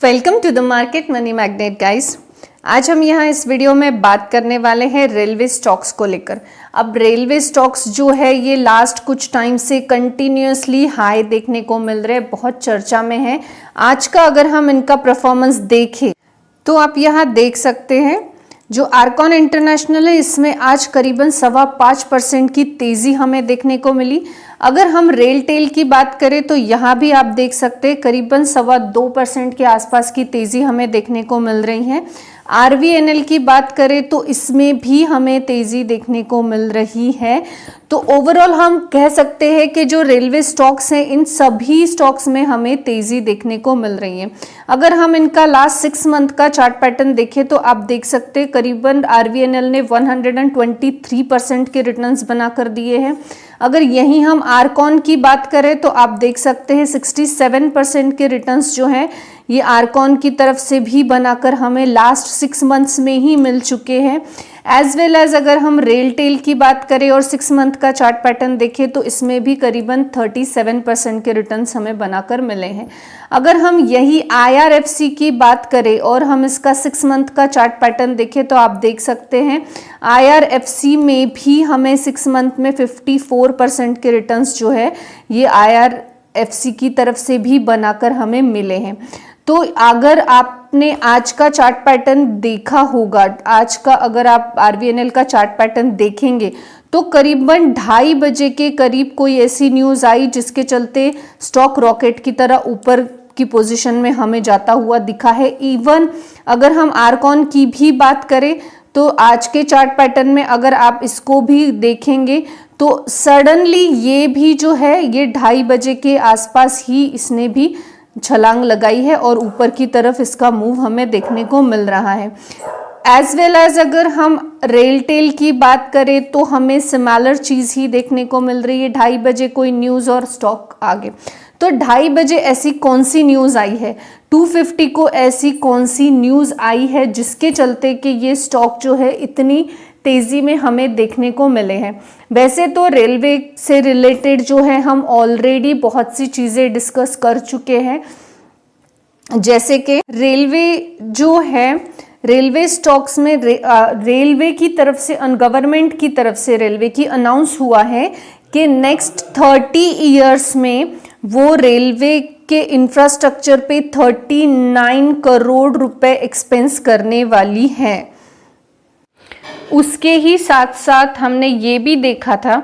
Welcome to the market money magnet guys. आज हम यहाँ इस वीडियो में बात करने वाले हैं रेलवे स्टॉक्स को लेकर। अब रेलवे स्टॉक्स जो है ये लास्ट कुछ टाइम से कंटिन्यूअसली हाई देखने को मिल रहे हैं, बहुत चर्चा में है। आज का अगर हम इनका परफॉर्मेंस देखें तो आप यहाँ देख सकते हैं जो आर्कॉन इंटरनेशनल है इसमें आज करीबन 5.25% की तेजी हमें देखने को मिली। अगर हम रेल टेल की बात करें तो यहाँ भी आप देख सकते हैं करीबन 2.25% के आसपास की तेजी हमें देखने को मिल रही है। आरवीएनएल की बात करें तो इसमें भी हमें तेजी देखने को मिल रही है। तो ओवरऑल हम कह सकते हैं कि जो रेलवे स्टॉक्स हैं इन सभी स्टॉक्स में हमें तेजी देखने को मिल रही है। अगर हम इनका लास्ट 6 मंथ का चार्ट पैटर्न देखें तो आप देख सकते हैं करीबन आरवीएनएल ने 123% के रिटर्न्स बना कर दिए हैं। अगर यहीं हम आर्कॉन की बात करें तो आप देख सकते हैं 67% के रिटर्न्स जो हैं ये आर्कॉन की तरफ से भी बनाकर हमें लास्ट 6 मंथ्स में ही मिल चुके हैं। एज वेल एज अगर हम रेल टेल की बात करें और 6 मंथ का चार्ट पैटर्न देखें तो इसमें भी करीबन 37% के रिटर्न्स हमें बनाकर मिले हैं। अगर हम यही आईआरएफसी की बात करें और हम इसका 6 मंथ का चार्ट पैटर्न देखें तो आप देख सकते हैं आईआरएफसी में भी हमें 6 मंथ में 54% के रिटर्न्स जो है ये आईआरएफसी की तरफ से भी बनाकर हमें मिले हैं। तो अगर आपने आज का चार्ट पैटर्न देखा होगा, आज का अगर आप आरवीएनएल का चार्ट पैटर्न देखेंगे तो करीबन 2:30 बजे के करीब कोई ऐसी न्यूज़ आई जिसके चलते स्टॉक रॉकेट की तरह ऊपर की पोजीशन में हमें जाता हुआ दिखा है। इवन अगर हम आर्कॉन की भी बात करें तो आज के चार्ट पैटर्न में अगर आप इसको भी देखेंगे तो सडनली ये भी जो है ये 2:30 बजे के आसपास ही इसने भी छलांग लगाई है और ऊपर की तरफ इसका मूव हमें देखने को मिल रहा है। एज वेल एज अगर हम रेल टेल की बात करें तो हमें सिमिलर चीज़ ही देखने को मिल रही है। 2:30 बजे कोई न्यूज़ और स्टॉक आगे, तो 2:30 बजे ऐसी कौन सी न्यूज़ आई है, 250 को ऐसी कौन सी न्यूज़ आई है जिसके चलते कि ये स्टॉक जो है इतनी तेज़ी में हमें देखने को मिले हैं। वैसे तो रेलवे से रिलेटेड जो है हम ऑलरेडी बहुत सी चीज़ें डिस्कस कर चुके हैं, जैसे कि रेलवे जो है रेलवे स्टॉक्स में रेलवे की तरफ से गवर्नमेंट की तरफ से रेलवे की अनाउंस हुआ है कि नेक्स्ट 30 ईयर्स में वो रेलवे के इंफ्रास्ट्रक्चर पे 39 करोड़ रुपए एक्सपेंस करने वाली है। उसके ही साथ साथ हमने ये भी देखा था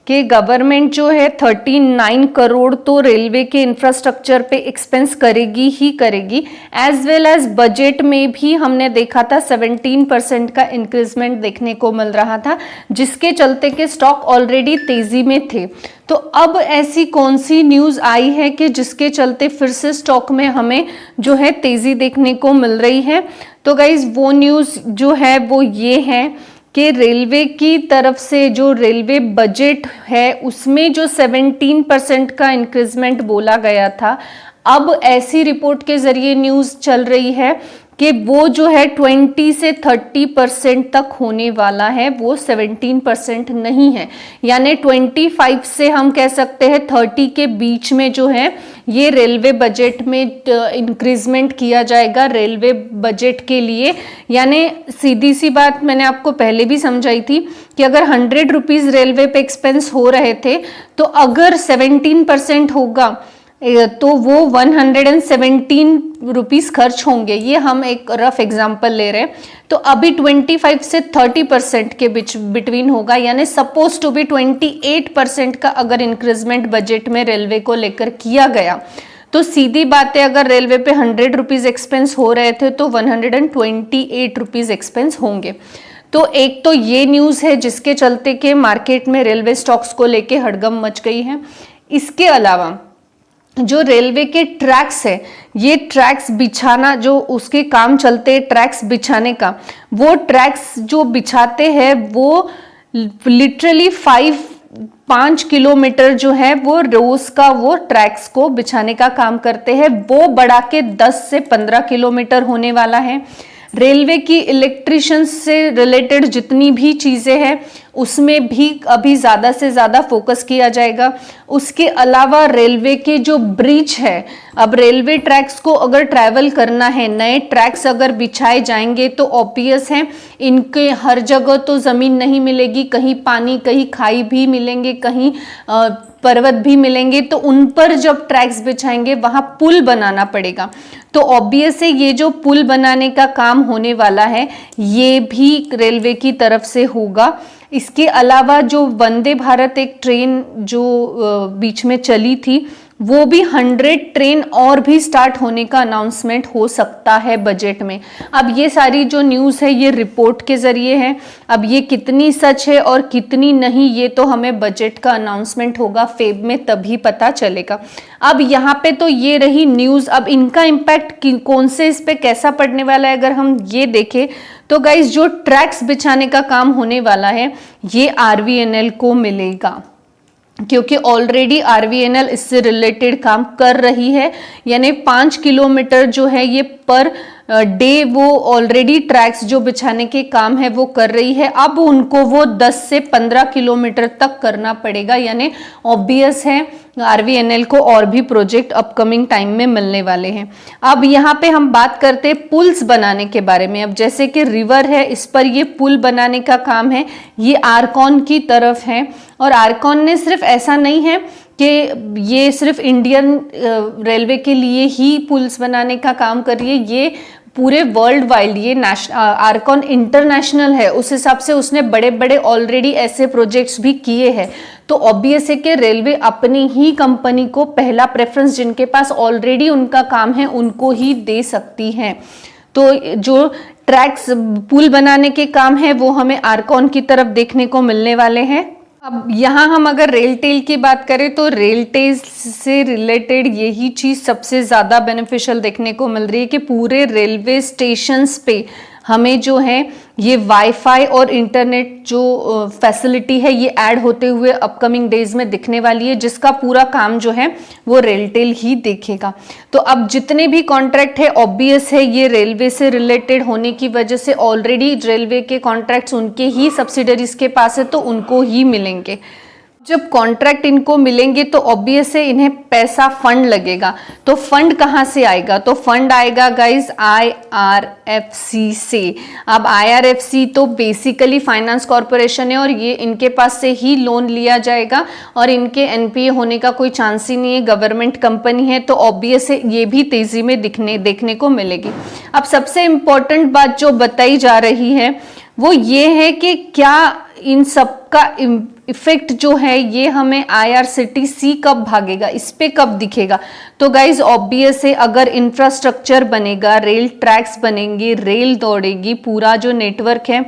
कि गवर्नमेंट जो है 39 करोड़ तो रेलवे के इंफ्रास्ट्रक्चर पे एक्सपेंस करेगी ही करेगी। एज वेल एज बजट में भी हमने देखा था 17% का इंक्रीजमेंट देखने को मिल रहा था, जिसके चलते के स्टॉक ऑलरेडी तेजी में थे। तो अब ऐसी कौन सी न्यूज़ आई है कि जिसके चलते फिर से स्टॉक में हमें जो है तेजी देखने को मिल रही है। तो गाइज वो न्यूज़ जो है वो ये है कि रेलवे की तरफ से जो रेलवे बजट है उसमें जो 17% का इंक्रीजमेंट बोला गया था, अब ऐसी रिपोर्ट के जरिए न्यूज़ चल रही है कि वो जो है 20 से 30% तक होने वाला है, वो 17% नहीं है। यानी 25 से हम कह सकते हैं 30 के बीच में जो है ये रेलवे बजट में इंक्रीजमेंट किया जाएगा रेलवे बजट के लिए। यानी सीधी सी बात मैंने आपको पहले भी समझाई थी कि अगर 100 रुपीज़ रेलवे पे एक्सपेंस हो रहे थे तो अगर 17% होगा तो वो 117 रुपीज़ खर्च होंगे। ये हम एक रफ एग्जांपल ले रहे हैं। तो अभी 25 से 30% के बिटवीन होगा, यानी सपोज टू बी 28% का अगर इंक्रीजमेंट बजट में रेलवे को लेकर किया गया तो सीधी बात है अगर रेलवे पे 100 रुपीज़ एक्सपेंस हो रहे थे तो 128 रुपीज़ एक्सपेंस होंगे। तो एक तो ये न्यूज़ है जिसके चलते के मार्केट में रेलवे स्टॉक्स को लेके हड़कंप मच गई है। इसके अलावा जो रेलवे के ट्रैक्स है, ये ट्रैक्स बिछाना जो उसके काम चलते हैं ट्रैक्स बिछाने का, वो ट्रैक्स जो बिछाते हैं वो लिटरली 5 किलोमीटर जो है वो रोज का वो ट्रैक्स को बिछाने का काम करते हैं, वो बढ़ा के 10 से 15 किलोमीटर होने वाला है। रेलवे की इलेक्ट्रिशियंस से रिलेटेड जितनी भी चीज़ें हैं उसमें भी अभी ज़्यादा से ज़्यादा फोकस किया जाएगा। उसके अलावा रेलवे के जो ब्रिज है, अब रेलवे ट्रैक्स को अगर ट्रैवल करना है, नए ट्रैक्स अगर बिछाए जाएंगे तो ऑब्वियस है इनके हर जगह तो ज़मीन नहीं मिलेगी, कहीं पानी, कहीं खाई भी मिलेंगे, कहीं पर्वत भी मिलेंगे, तो उन पर जब ट्रैक्स बिछाएंगे वहां पुल बनाना पड़ेगा। तो ऑब्वियस है ये जो पुल बनाने का काम होने वाला है ये भी रेलवे की तरफ से होगा। इसके अलावा जो वंदे भारत एक ट्रेन जो बीच में चली थी, वो भी 100 ट्रेन और भी स्टार्ट होने का अनाउंसमेंट हो सकता है बजट में। अब ये सारी जो न्यूज़ है ये रिपोर्ट के जरिए है, अब ये कितनी सच है और कितनी नहीं ये तो हमें बजट का अनाउंसमेंट होगा फेब में तभी पता चलेगा। अब यहाँ पे तो ये रही न्यूज़, अब इनका इम्पैक्ट कौन से इस पे कैसा पड़ने वाला है अगर हम ये देखें तो गाइज जो ट्रैक्स बिछाने का काम होने वाला है ये RVNL को मिलेगा, क्योंकि ऑलरेडी RVNL इससे रिलेटेड काम कर रही है। यानी 5 किलोमीटर जो है ये पर डे वो ऑलरेडी ट्रैक्स जो बिछाने के काम है वो कर रही है। अब उनको वो 10 से 15 किलोमीटर तक करना पड़ेगा, यानी ऑब्वियस है RVNL को और भी प्रोजेक्ट अपकमिंग टाइम में मिलने वाले हैं। अब यहाँ पे हम बात करते हैं पुल्स बनाने के बारे में। अब जैसे कि रिवर है, इस पर ये पुल बनाने का काम है, ये आरकॉन की तरफ है। और आरकॉन ने सिर्फ ऐसा नहीं है कि ये सिर्फ इंडियन रेलवे के लिए ही पुल्स बनाने का काम कर रही है, ये पूरे वर्ल्ड वाइड ये आरकॉन इंटरनेशनल है, उस हिसाब से उसने बड़े बड़े ऑलरेडी ऐसे प्रोजेक्ट्स भी किए हैं। तो ऑब्वियस है कि रेलवे अपनी ही कंपनी को पहला प्रेफरेंस जिनके पास ऑलरेडी उनका काम है उनको ही दे सकती है। तो जो ट्रैक्स पुल बनाने के काम है वो हमें आरकॉन की तरफ देखने को मिलने वाले हैं। अब यहाँ हम अगर रेल टेल की बात करें तो रेल टेल से रिलेटेड यही चीज़ सबसे ज़्यादा बेनिफिशियल देखने को मिल रही है कि पूरे रेलवे स्टेशंस पे हमें जो है ये वाईफाई और इंटरनेट जो फैसिलिटी है ये ऐड होते हुए अपकमिंग डेज में दिखने वाली है, जिसका पूरा काम जो है वो रेलटेल ही देखेगा। तो अब जितने भी कॉन्ट्रैक्ट है ऑब्वियस है ये रेलवे से रिलेटेड होने की वजह से ऑलरेडी रेलवे के कॉन्ट्रैक्ट्स उनके ही सब्सिडरीज के पास है तो उनको ही मिलेंगे। जब कॉन्ट्रैक्ट इनको मिलेंगे तो ऑब्वियस है इन्हें पैसा फंड लगेगा। तो फंड कहाँ से आएगा? तो फंड आएगा गाइज IRFC से। अब IRFC तो बेसिकली फाइनेंस कॉरपोरेशन है और ये इनके पास से ही लोन लिया जाएगा और इनके NPA होने का कोई चांस ही नहीं है, गवर्नमेंट कंपनी है, तो ऑब्वियस है ये भी तेजी में देखने को मिलेगी। अब सबसे इम्पोर्टेंट बात जो बताई जा रही है वो ये है कि क्या इन सब का इफेक्ट जो है ये हमें IRCTC कब भागेगा, इस पे कब दिखेगा? तो गाइज ऑब्वियस है अगर इंफ्रास्ट्रक्चर बनेगा, रेल ट्रैक्स बनेंगे, रेल दौड़ेगी, पूरा जो नेटवर्क है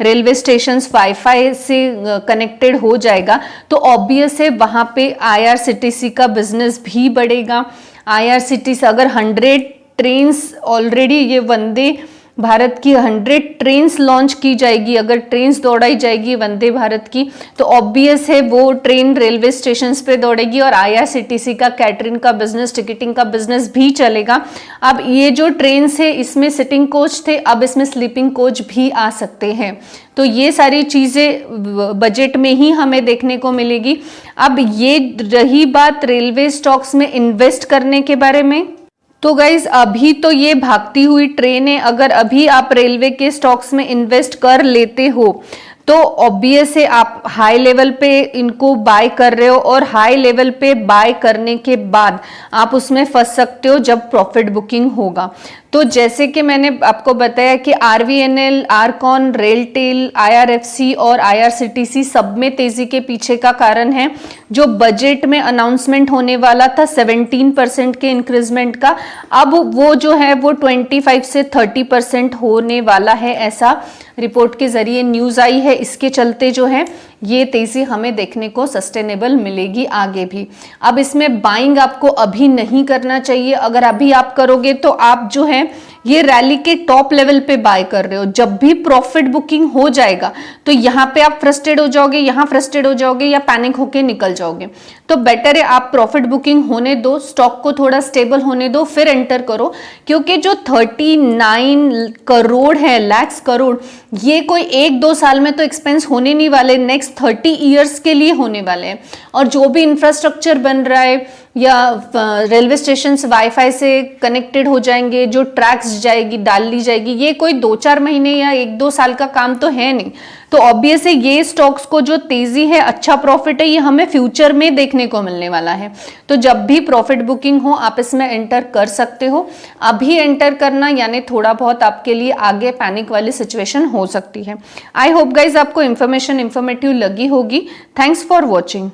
रेलवे स्टेशंस वाईफाई से कनेक्टेड हो जाएगा, तो ऑब्वियस है वहाँ पे IRCTC का बिजनेस भी बढ़ेगा। IRCTC अगर 100 ट्रेन्स ऑलरेडी ये वंदे भारत की 100 ट्रेन्स लॉन्च की जाएगी, अगर ट्रेन्स दौड़ाई जाएगी वंदे भारत की, तो ऑब्वियस है वो ट्रेन रेलवे स्टेशंस पे दौड़ेगी और IRCTC का कैटरिंग का बिजनेस, टिकटिंग का बिजनेस भी चलेगा। अब ये जो ट्रेन्स है इसमें सिटिंग कोच थे, अब इसमें स्लीपिंग कोच भी आ सकते हैं। तो ये सारी चीज़ें बजट में ही हमें देखने को मिलेगी। अब ये रही बात रेलवे स्टॉक्स में इन्वेस्ट करने के बारे में। तो गाइज अभी तो ये भागती हुई ट्रेन है, अगर अभी आप रेलवे के स्टॉक्स में इन्वेस्ट कर लेते हो तो ऑब्वियस है आप हाई लेवल पे इनको बाय कर रहे हो और हाई लेवल पे बाय करने के बाद आप उसमें फंस सकते हो जब प्रॉफिट बुकिंग होगा। तो जैसे कि मैंने आपको बताया कि RVNL, आरकॉन, रेलटेल, IRFC और IRCTC सब में तेजी के पीछे का कारण है जो बजट में अनाउंसमेंट होने वाला था 17% के इंक्रीजमेंट का, अब वो जो है वो 25 से 30% होने वाला है, ऐसा रिपोर्ट के जरिए न्यूज आई है। इसके चलते जो है ये तेजी हमें देखने को सस्टेनेबल मिलेगी आगे भी। अब इसमें बाइंग आपको अभी नहीं करना चाहिए, अगर अभी आप करोगे तो आप जो है ये रैली के टॉप लेवल पे बाय कर रहे हो, जब भी प्रॉफिट बुकिंग हो जाएगा तो यहाँ पे आप फ्रस्ट्रेट हो जाओगे, यहाँ फ्रस्ट्रेट हो जाओगे या पैनिक होके निकल जाओगे। तो बेटर है आप प्रॉफिट बुकिंग होने दो, स्टॉक को थोड़ा स्टेबल होने दो, फिर एंटर करो। क्योंकि जो 39 करोड़ है, लैक्स करोड़, ये कोई 1-2 साल में तो एक्सपेंस होने नहीं वाले, नेक्स्ट 30 ईयर्स के लिए होने वाले हैं। और जो भी इंफ्रास्ट्रक्चर बन रहा है या रेलवे स्टेशन वाईफाई से कनेक्टेड हो जाएंगे, जो ट्रैक्स जाएगी डाल ली जाएगी, ये कोई 2-4 महीने या 1-2 साल का काम तो है नहीं। तो ऑब्वियस है ये स्टॉक्स को जो तेजी है, अच्छा प्रॉफिट है, ये हमें फ्यूचर में देखने को मिलने वाला है। तो जब भी प्रॉफिट बुकिंग हो आप इसमें एंटर कर सकते हो। अभी एंटर करना यानी थोड़ा बहुत आपके लिए आगे पैनिक वाली सिचुएशन हो सकती है। आई होप गाइज आपको इन्फॉर्मेटिव लगी होगी। Thanks for watching.